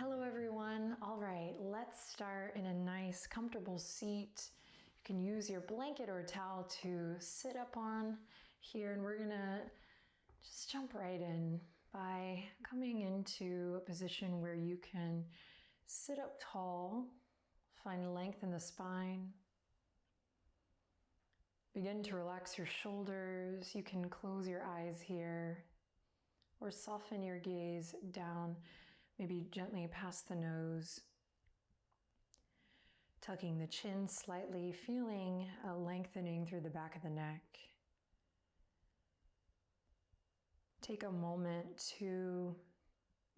Hello everyone. All right, let's start in a nice comfortable seat. You can use your blanket or towel to sit up on here, and we're gonna just jump right in by coming into a position where you can sit up tall, find length in the spine. Begin to relax your shoulders. You can close your eyes here or soften your gaze down, maybe gently past the nose. Tucking the chin slightly, feeling a lengthening through the back of the neck. Take a moment to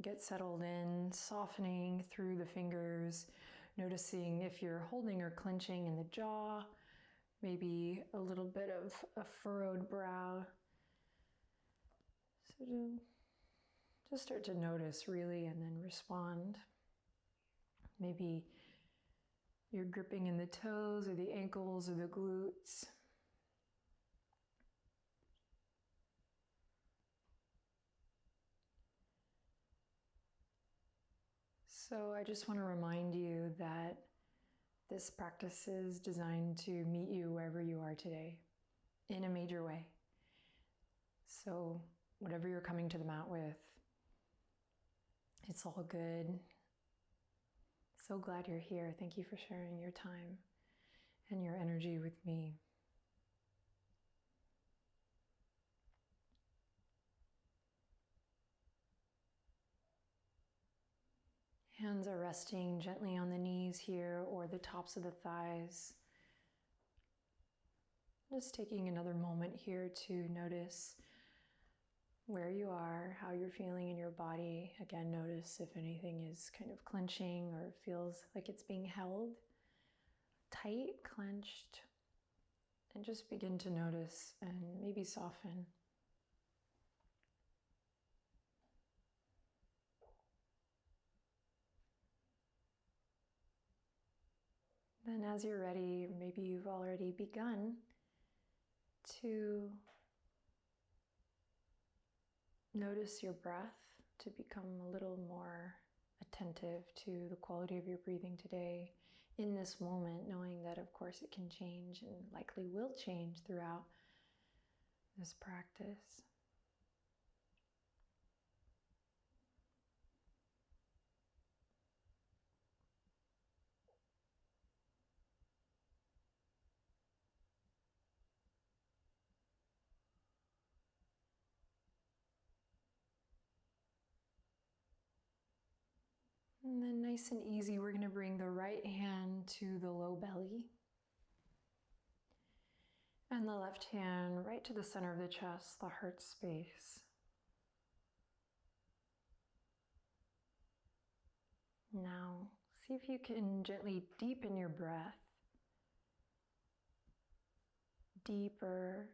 get settled in, softening through the fingers, noticing if you're holding or clenching in the jaw, maybe a little bit of a furrowed brow. So just start to notice really and then respond. Maybe you're gripping in the toes or the ankles or the glutes. So I just want to remind you that this practice is designed to meet you wherever you are today in a major way. So whatever you're coming to the mat with, it's all good. So glad you're here. Thank you for sharing your time and your energy with me. Hands are resting gently on the knees here or the tops of the thighs. Just taking another moment here to notice where you are, how you're feeling in your body. Again, notice if anything is kind of clenching or feels like it's being held tight, clenched, and just begin to notice and maybe soften. Then as you're ready, maybe you've already begun to notice your breath, to become a little more attentive to the quality of your breathing today in this moment, knowing that of course it can change and likely will change throughout this practice. And then nice and easy, we're going to bring the right hand to the low belly and the left hand right to the center of the chest, the heart space. Now, see if you can gently deepen your breath. Deeper,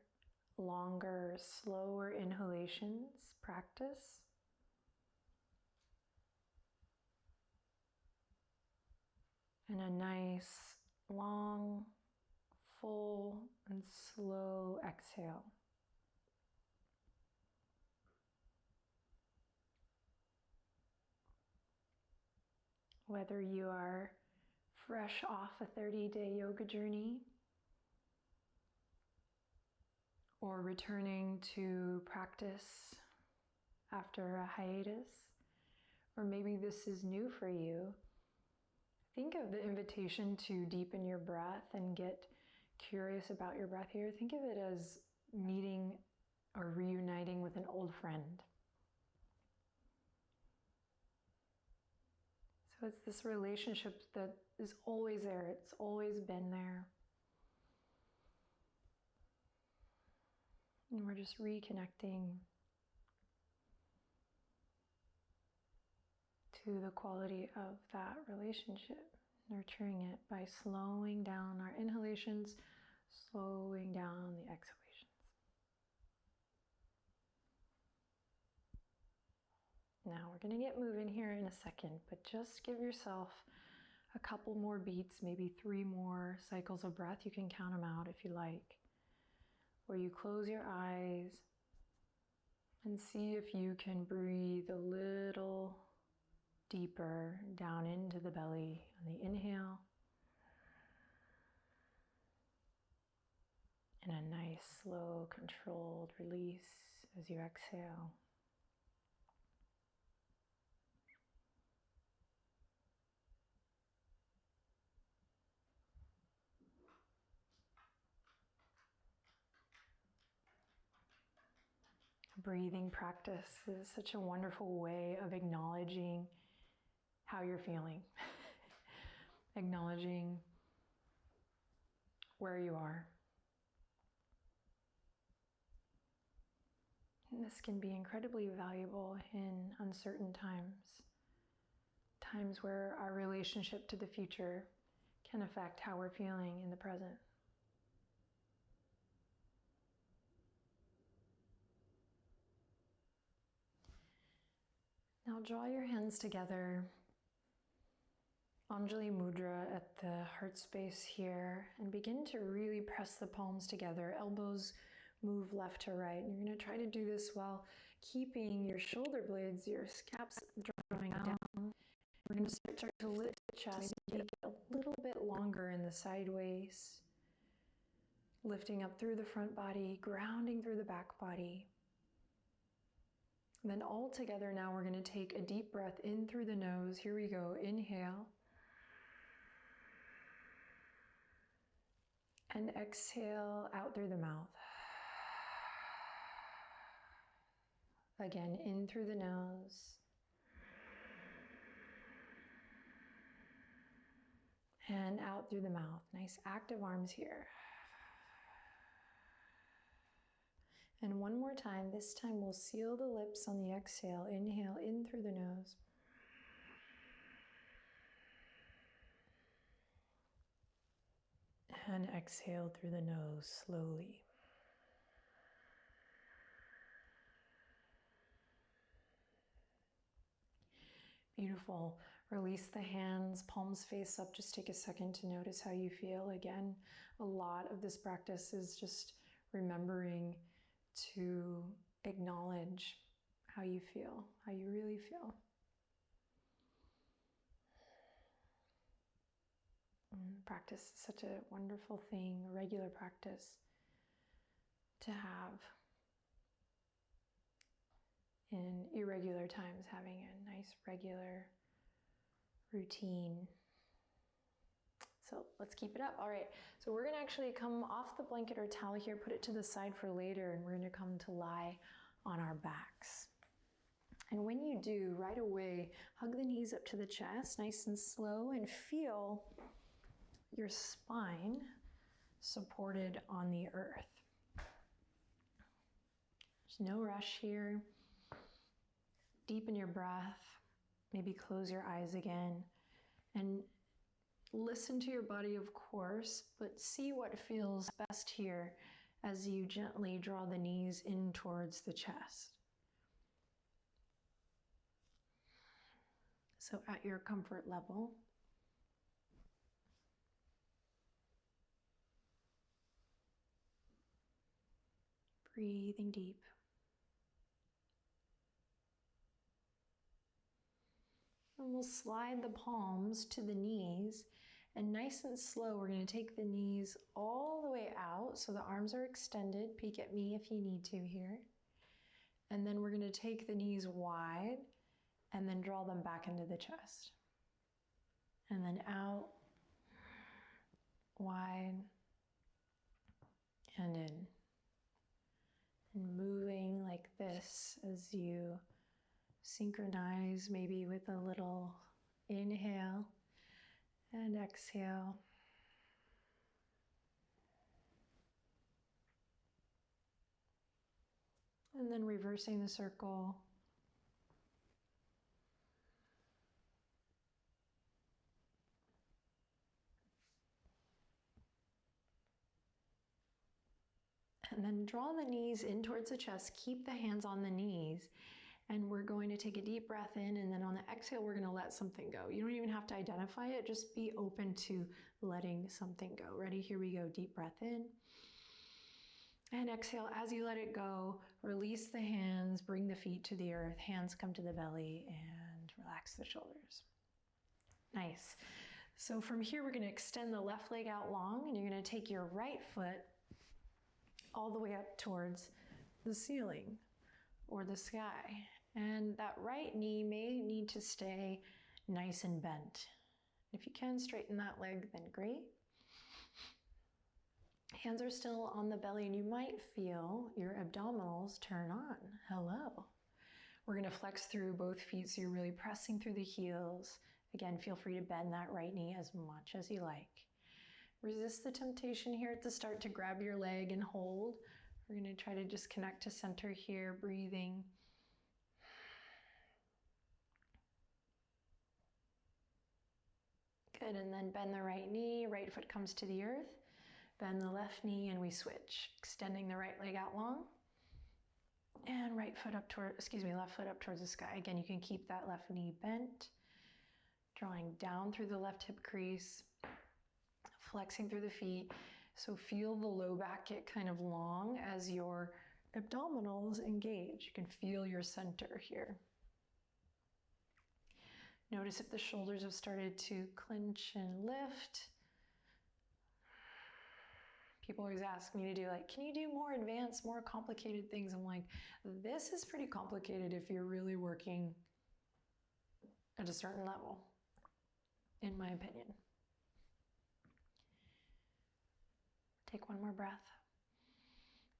longer, slower inhalations practice. And a nice, long, full, and slow exhale. Whether you are fresh off a 30-day yoga journey or returning to practice after a hiatus, or maybe this is new for you, think of the invitation to deepen your breath and get curious about your breath here. Think of it as meeting or reuniting with an old friend. So it's this relationship that is always there. It's always been there. And we're just reconnecting to the quality of that relationship, nurturing it by slowing down our inhalations, slowing down the exhalations. Now we're going to get moving here in a second, but just give yourself a couple more beats, maybe 3 more cycles of breath. You can count them out if you like, where you close your eyes and see if you can breathe a little deeper down into the belly on the inhale. And a nice, slow, controlled release as you exhale. Breathing practice is such a wonderful way of acknowledging how you're feeling, acknowledging where you are. And this can be incredibly valuable in uncertain times, times where our relationship to the future can affect how we're feeling in the present. Now draw your hands together, Anjali Mudra at the heart space here, and begin to really press the palms together. Elbows move left to right. And you're going to try to do this while keeping your shoulder blades, your scaps drawing down. We're going to start to lift the chest, make it a little bit longer in the sideways, lifting up through the front body, grounding through the back body. And then all together now we're going to take a deep breath in through the nose. Here we go. Inhale. And exhale out through the mouth. Again, in through the nose. And out through the mouth. Nice active arms here. And one more time. This time we'll seal the lips on the exhale. Inhale in through the nose. And exhale through the nose slowly. Beautiful. Release the hands, palms face up. Just take a second to notice how you feel. Again, a lot of this practice is just remembering to acknowledge how you feel, how you really feel. Practice is such a wonderful thing, a regular practice to have in irregular times, having a nice regular routine. So let's keep it up. All right, so we're gonna actually come off the blanket or towel here, put it to the side for later, and we're gonna come to lie on our backs. And when you do, right away, hug the knees up to the chest, nice and slow, and feel your spine supported on the earth. There's no rush here. Deepen your breath, maybe close your eyes again, and listen to your body, of course, but see what feels best here as you gently draw the knees in towards the chest. So at your comfort level. Breathing deep. And we'll slide the palms to the knees, and nice and slow, we're going to take the knees all the way out so the arms are extended. Peek at me if you need to here. And then we're going to take the knees wide and then draw them back into the chest. And then out, wide, and in. And moving like this as you synchronize, maybe with a little inhale and exhale. And then reversing the circle. And then draw the knees in towards the chest. Keep the hands on the knees. And we're going to take a deep breath in, and then on the exhale, we're going to let something go. You don't even have to identify it. Just be open to letting something go. Ready? Here we go. Deep breath in. And exhale. As you let it go, release the hands, bring the feet to the earth. Hands come to the belly, and relax. relax the shoulders. Nice. So from here, we're going to extend the left leg out long, and you're going to take your right foot all the way up towards the ceiling or the sky. And that right knee may need to stay nice and bent. If you can straighten that leg, then great. Hands are still on the belly, and you might feel your abdominals turn on. Hello. We're going to flex through both feet, so you're really pressing through the heels. Again, feel free to bend that right knee as much as you like. Resist the temptation here at the start to grab your leg and hold. We're going to try to just connect to center here, breathing. Good, and then bend the right knee, right foot comes to the earth. Bend the left knee and we switch, extending the right leg out long. And left foot up towards the sky. Again, you can keep that left knee bent. Drawing down through the left hip crease, flexing through the feet. So feel the low back get kind of long as your abdominals engage. You can feel your center here. Notice if the shoulders have started to clench and lift. People always ask me to do can you do more advanced, more complicated things? I'm like, this is pretty complicated if you're really working at a certain level, in my opinion. Take one more breath.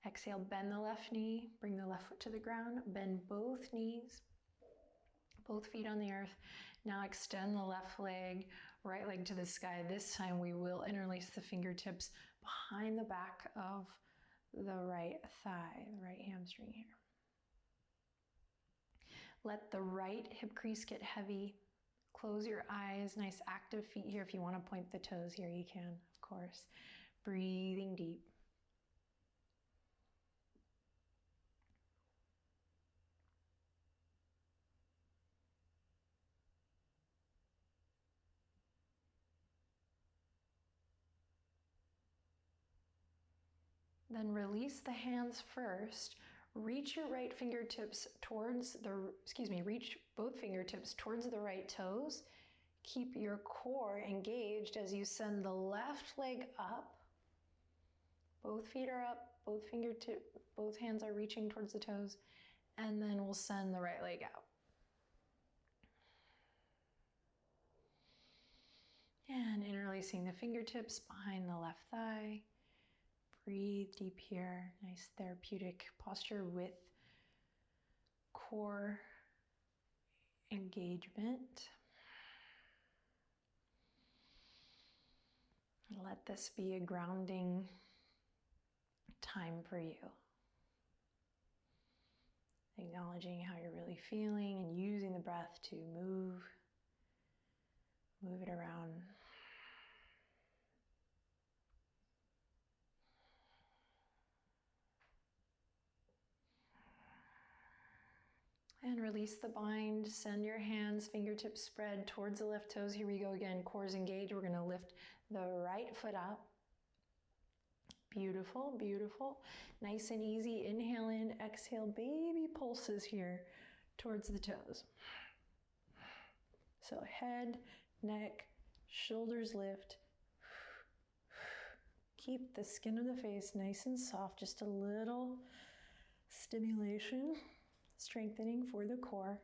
Exhale, bend the left knee, bring the left foot to the ground, bend both knees, both feet on the earth. Now extend the left leg, right leg to the sky. This time we will interlace the fingertips behind the back of the right thigh, the right hamstring here. Let the right hip crease get heavy. Close your eyes, nice active feet here. If you want to point the toes here, you can, of course. Breathing deep. Then release the hands first. Reach your right fingertips towards reach both fingertips towards the right toes. Keep your core engaged as you send the left leg up. Both feet are up, both hands are reaching towards the toes, and then we'll send the right leg out. And interlacing the fingertips behind the left thigh. Breathe deep here. Nice therapeutic posture with core engagement. Let this be a grounding time for you. Acknowledging how you're really feeling and using the breath to move it around. And release the bind. Send your hands, fingertips spread towards the left toes. Here we go again. Cores engaged. We're going to lift the right foot up. Beautiful, beautiful. Nice and easy. Inhale in, exhale. Baby pulses here towards the toes. So head, neck, shoulders lift. Keep the skin of the face nice and soft. Just a little stimulation. Strengthening for the core,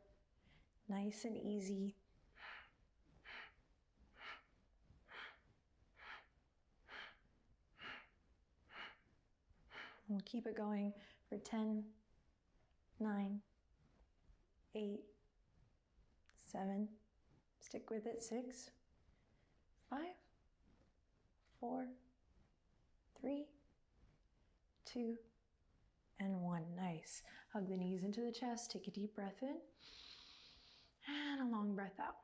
nice and easy. We'll keep it going for 10, 9, 8, 7, stick with it, 6, 5, 4, 3, 2, and 1. Nice. Hug the knees into the chest. Take a deep breath in and a long breath out.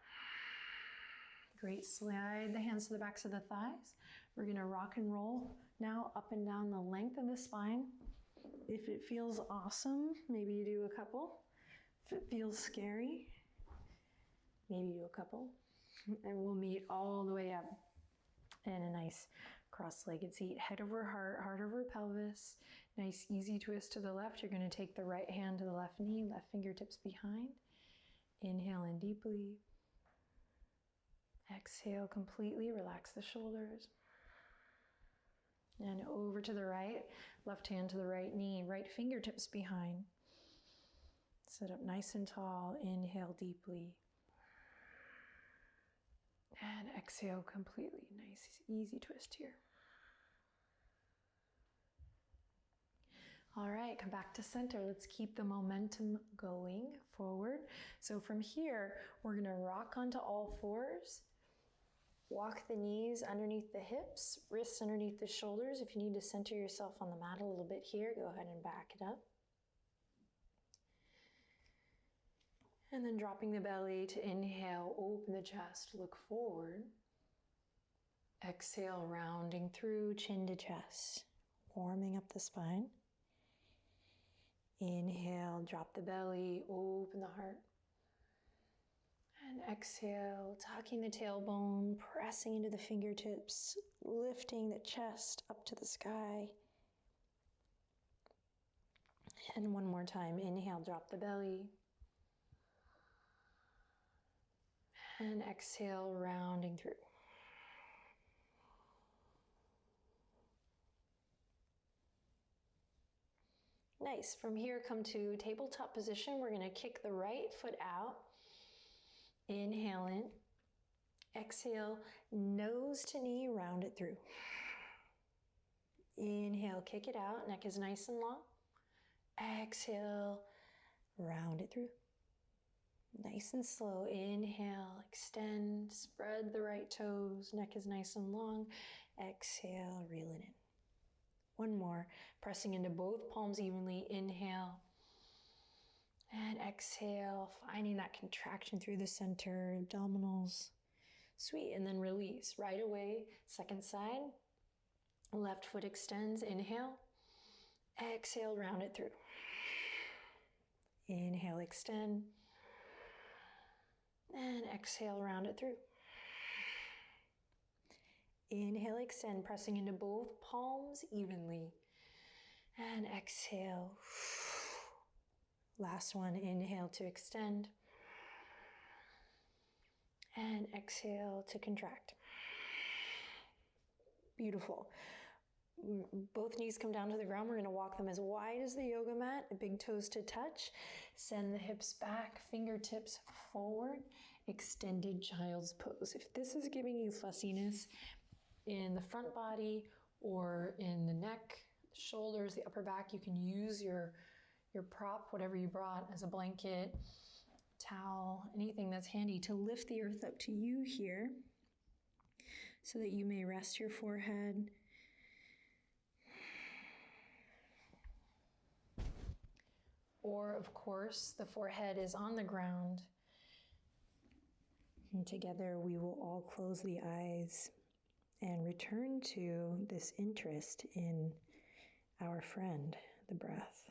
Great. Slide the hands to the backs of the thighs. We're going to rock and roll now up and down the length of the spine. If it feels awesome, maybe you do a couple. If it feels scary, maybe do a couple. And we'll meet all the way up in a nice cross-legged seat. Head over heart, heart over pelvis. Nice easy twist to the left. You're going to take the right hand to the left knee, left fingertips behind. Inhale in deeply. Exhale completely, relax the shoulders. And over to the right, left hand to the right knee, right fingertips behind. Sit up nice and tall, inhale deeply. And exhale completely, nice, easy twist here. All right, come back to center. Let's keep the momentum going forward. So from here, we're gonna rock onto all fours. Walk the knees underneath the hips, wrists underneath the shoulders. If you need to center yourself on the mat a little bit here, go ahead and back it up. And then dropping the belly to inhale, open the chest, look forward. Exhale, rounding through, chin to chest, warming up the spine. Inhale, drop the belly, open the heart. And exhale, tucking the tailbone, pressing into the fingertips, lifting the chest up to the sky. And one more time, inhale, drop the belly. And exhale, rounding through. Nice. From here, come to tabletop position. We're going to kick the right foot out. Inhale in. Exhale, nose to knee, round it through. Inhale, kick it out. Neck is nice and long. Exhale, round it through. Nice and slow. Inhale, extend, spread the right toes. Neck is nice and long. Exhale, reel it in. One more, pressing into both palms evenly. Inhale and exhale, finding that contraction through the center, abdominals. Sweet, and then release. Right away, second side. Left foot extends, inhale. Exhale, round it through. Inhale, extend. And exhale, round it through. Inhale, extend, pressing into both palms evenly. And exhale. Last one, inhale to extend. And exhale to contract. Beautiful. Both knees come down to the ground. We're going to walk them as wide as the yoga mat, big toes to touch. Send the hips back, fingertips forward, extended child's pose. If this is giving you fussiness in the front body or in the neck, shoulders, the upper back, you can use your prop, whatever you brought, as a blanket, towel, anything that's handy to lift the earth up to you here so that you may rest your forehead. Or, of course, the forehead is on the ground. And together we will all close the eyes and return to this interest in our friend, the breath.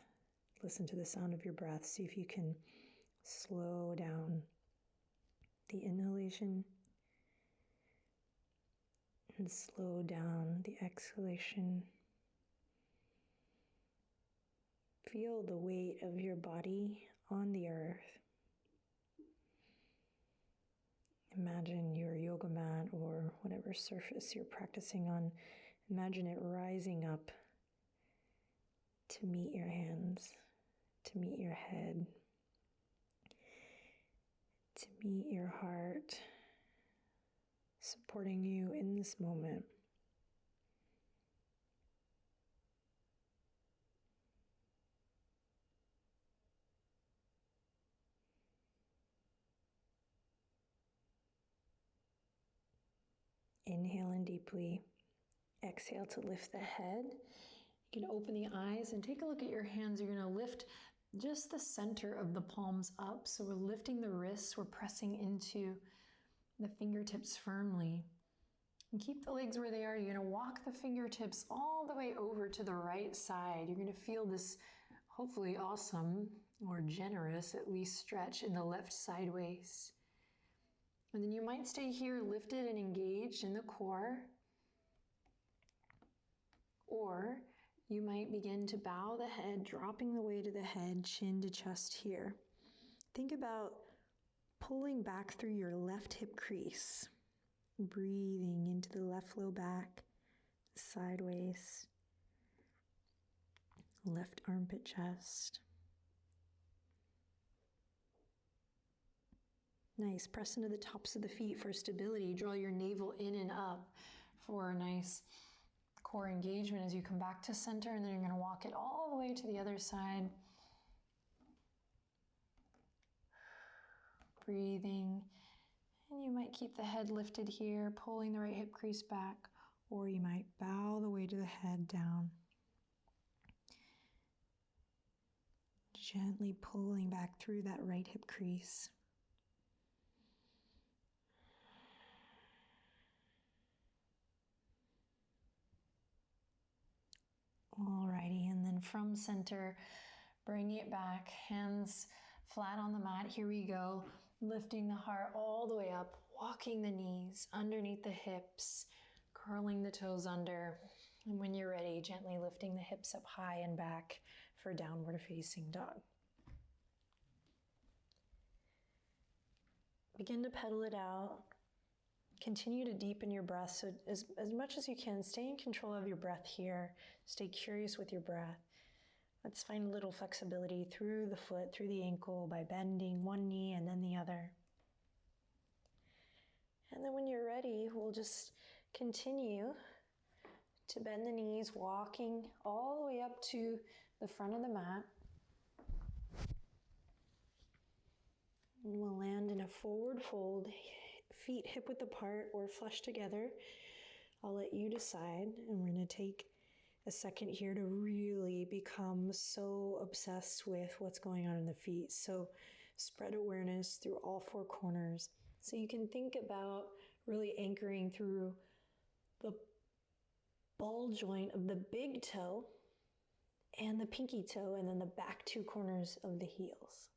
Listen to the sound of your breath. See if you can slow down the inhalation and slow down the exhalation. Feel the weight of your body on the earth. Imagine your yoga mat or whatever surface you're practicing on. Imagine it rising up to meet your hands, to meet your head, to meet your heart, supporting you in this moment. Inhale in deeply. Exhale to lift the head. You can open the eyes and take a look at your hands. You're going to lift just the center of the palms up. So we're lifting the wrists. We're pressing into the fingertips firmly. And keep the legs where they are. You're going to walk the fingertips all the way over to the right side. You're going to feel this hopefully awesome or generous, at least, stretch in the left side waist. And then you might stay here lifted and engaged in the core. Or you might begin to bow the head, dropping the weight of the head, chin to chest here. Think about pulling back through your left hip crease, breathing into the left low back, side waist, left armpit chest. Nice. Press into the tops of the feet for stability. Draw your navel in and up for a nice core engagement as you come back to center, and then you're going to walk it all the way to the other side. Breathing. And you might keep the head lifted here, pulling the right hip crease back, or you might bow the weight of the head down. Gently pulling back through that right hip crease. Alrighty, and then from center, bring it back, hands flat on the mat. Here we go, lifting the heart all the way up, walking the knees underneath the hips, curling the toes under, and when you're ready, gently lifting the hips up high and back for downward facing dog. Begin to pedal it out. Continue to deepen your breath. So as much as you can, stay in control of your breath here. Stay curious with your breath. Let's find a little flexibility through the foot, through the ankle, by bending one knee and then the other. And then when you're ready, we'll just continue to bend the knees, walking all the way up to the front of the mat. And we'll land in a forward fold, feet hip width apart or flush together. I'll let you decide, and we're going to take a second here to really become so obsessed with what's going on in the feet. So spread awareness through all four corners. So you can think about really anchoring through the ball joint of the big toe and the pinky toe, and then the back two corners of the heels.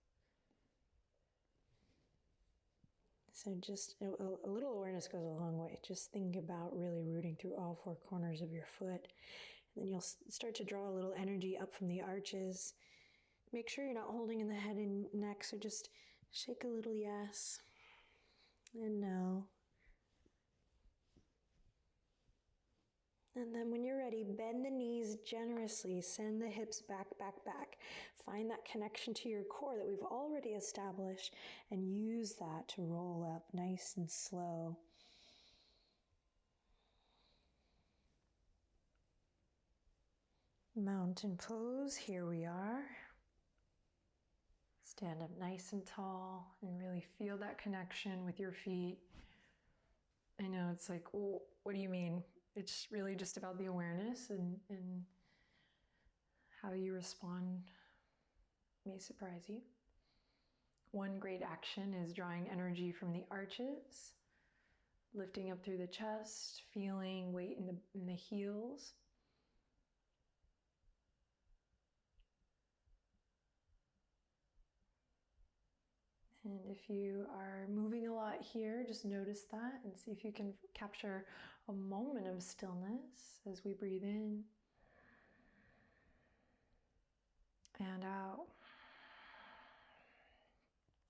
So just a little awareness goes a long way. Just think about really rooting through all four corners of your foot. And then you'll start to draw a little energy up from the arches. Make sure you're not holding in the head and neck, so just shake a little yes and no. And then when you're ready, bend the knees generously. Send the hips back, back, back. Find that connection to your core that we've already established and use that to roll up nice and slow. Mountain pose, here we are. Stand up nice and tall and really feel that connection with your feet. I know it's like, oh, what do you mean? It's really just about the awareness, and how you respond may surprise you. One great action is drawing energy from the arches, lifting up through the chest, feeling weight in the heels. And if you are moving a lot here, just notice that and see if you can capture a moment of stillness as we breathe in and out.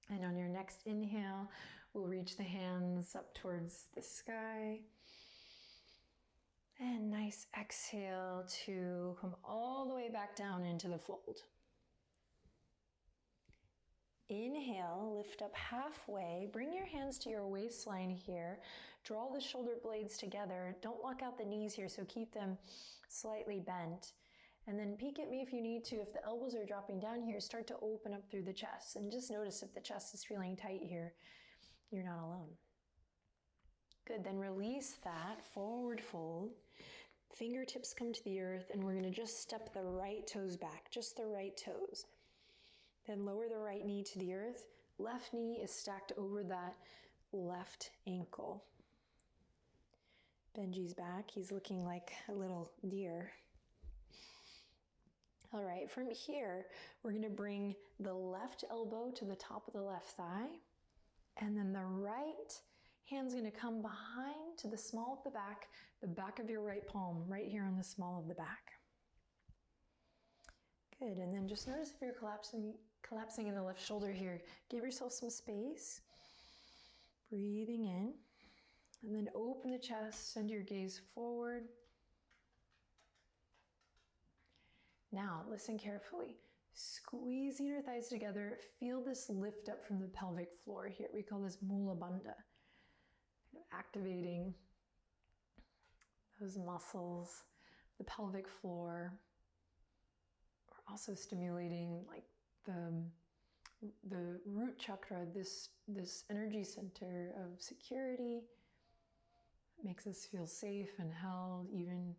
And on your next inhale, we'll reach the hands up towards the sky. And nice exhale to come all the way back down into the fold. Inhale, lift up halfway, bring your hands to your waistline here, draw the shoulder blades together, don't lock out the knees here, so keep them slightly bent. And then peek at me if you need to. If the elbows are dropping down here, start to open up through the chest, and just notice if the chest is feeling tight here, you're not alone. Good, then release that, forward fold, fingertips come to the earth, and we're gonna just step the right toes back, just the right toes. Then lower the right knee to the earth. Left knee is stacked over that left ankle. Benji's back. He's looking like a little deer. All right, from here, we're going to bring the left elbow to the top of the left thigh. And then the right hand's going to come behind to the small of the back of your right palm, right here on the small of the back. Good, and then just notice if you're collapsing in the left shoulder here. Give yourself some space. Breathing in, and then open the chest, send your gaze forward. Now, listen carefully. Squeezing your thighs together, feel this lift up from the pelvic floor here. We call this Mula Bandha. Activating those muscles, the pelvic floor. We're also stimulating like the root chakra, this energy center of security. It makes us feel safe and held even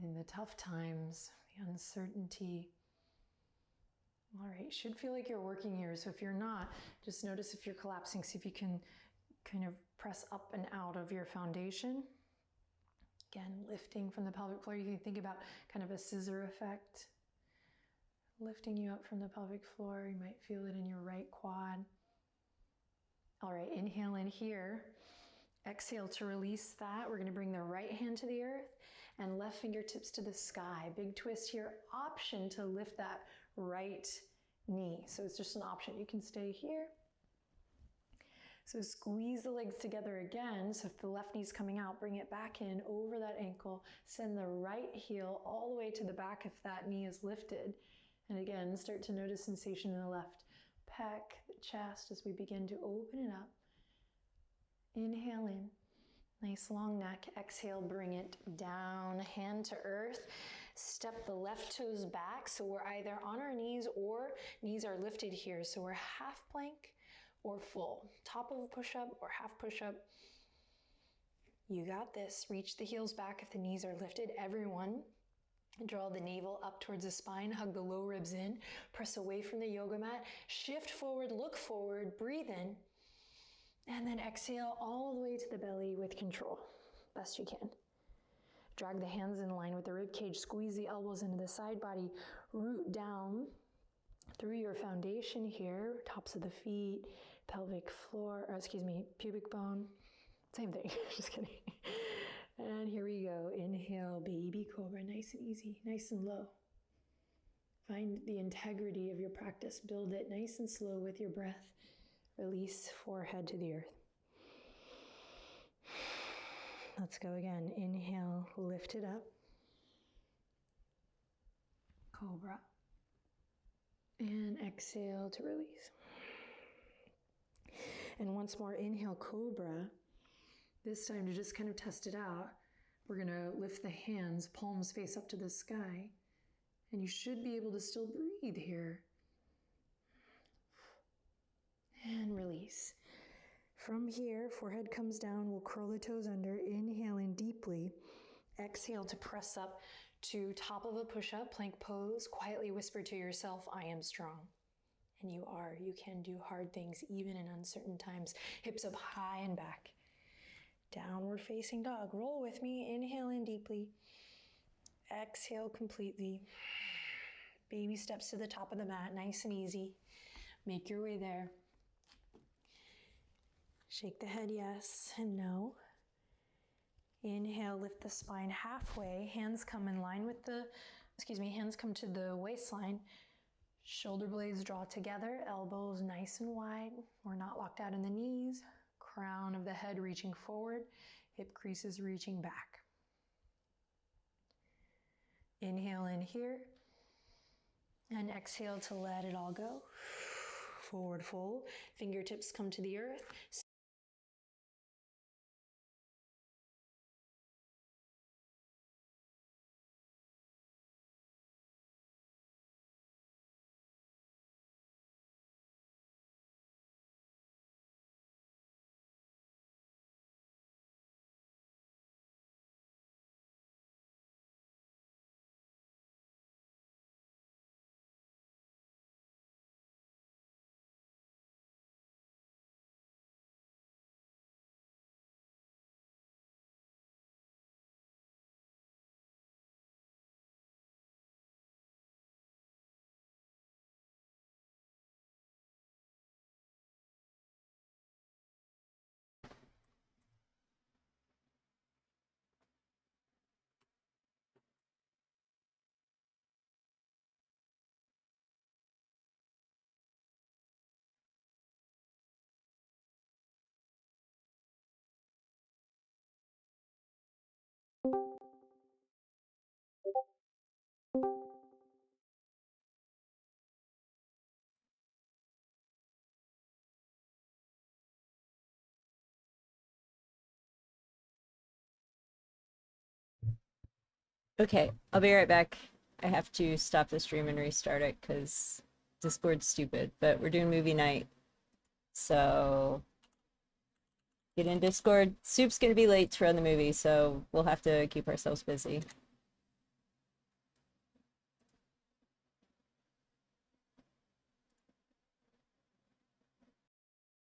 in the tough times, the uncertainty. All right, should feel like you're working here. So if you're not, just notice if you're collapsing. See if you can kind of press up and out of your foundation. Again, lifting from the pelvic floor. You can think about kind of a scissor effect. Lifting you up from the pelvic floor. You might feel it in your right quad. All right, inhale in here. Exhale to release that. We're going to bring the right hand to the earth and left fingertips to the sky. Big twist here. Option to lift that right knee. So it's just an option. You can stay here. So squeeze the legs together again. So if the left knee's coming out, bring it back in over that ankle. Send the right heel all the way to the back if that knee is lifted. And again, start to notice sensation in the left pec, the chest as we begin to open it up. Inhale in. Nice long neck. Exhale, bring it down, hand to earth. Step the left toes back. So we're either on our knees or knees are lifted here. So we're half plank or full. Top of a push-up or half push-up. You got this. Reach the heels back if the knees are lifted. Everyone, draw the navel up towards the spine. Hug the low ribs in. Press away from the yoga mat. Shift forward, look forward, breathe in. And then exhale all the way to the belly with control, best you can. Drag the hands in line with the rib cage, squeeze the elbows into the side body, root down through your foundation here, tops of the feet, pelvic floor, pubic bone, same thing, just kidding. And here we go, inhale, baby cobra, nice and easy, nice and low. Find the integrity of your practice, build it nice and slow with your breath. Release forehead to the earth. Let's go again. Inhale, lift it up. Cobra. And exhale to release. And once more, inhale, cobra. This time to just kind of test it out, we're going to lift the hands, palms face up to the sky. And you should be able to still breathe here. And release. From here, forehead comes down, we'll curl the toes under, inhale in deeply. Exhale to press up to top of a push-up, plank pose. Quietly whisper to yourself, I am strong. And you are. You can do hard things even in uncertain times. Hips up high and back. Downward facing dog. Roll with me. Inhale in deeply. Exhale completely. Baby steps to the top of the mat, nice and easy. Make your way there. Shake the head yes and no. Inhale, lift the spine halfway. Hands come in line with hands come to the waistline. Shoulder blades draw together, elbows nice and wide. We're not locked out in the knees. Crown of the head reaching forward, hip creases reaching back. Inhale in here. And exhale to let it all go. Forward fold. Fingertips come to the earth. Okay, I'll be right back. I have to stop the stream and restart it because Discord's stupid, but we're doing movie night. So get in Discord. Soup's gonna be late to run the movie, so we'll have to keep ourselves busy.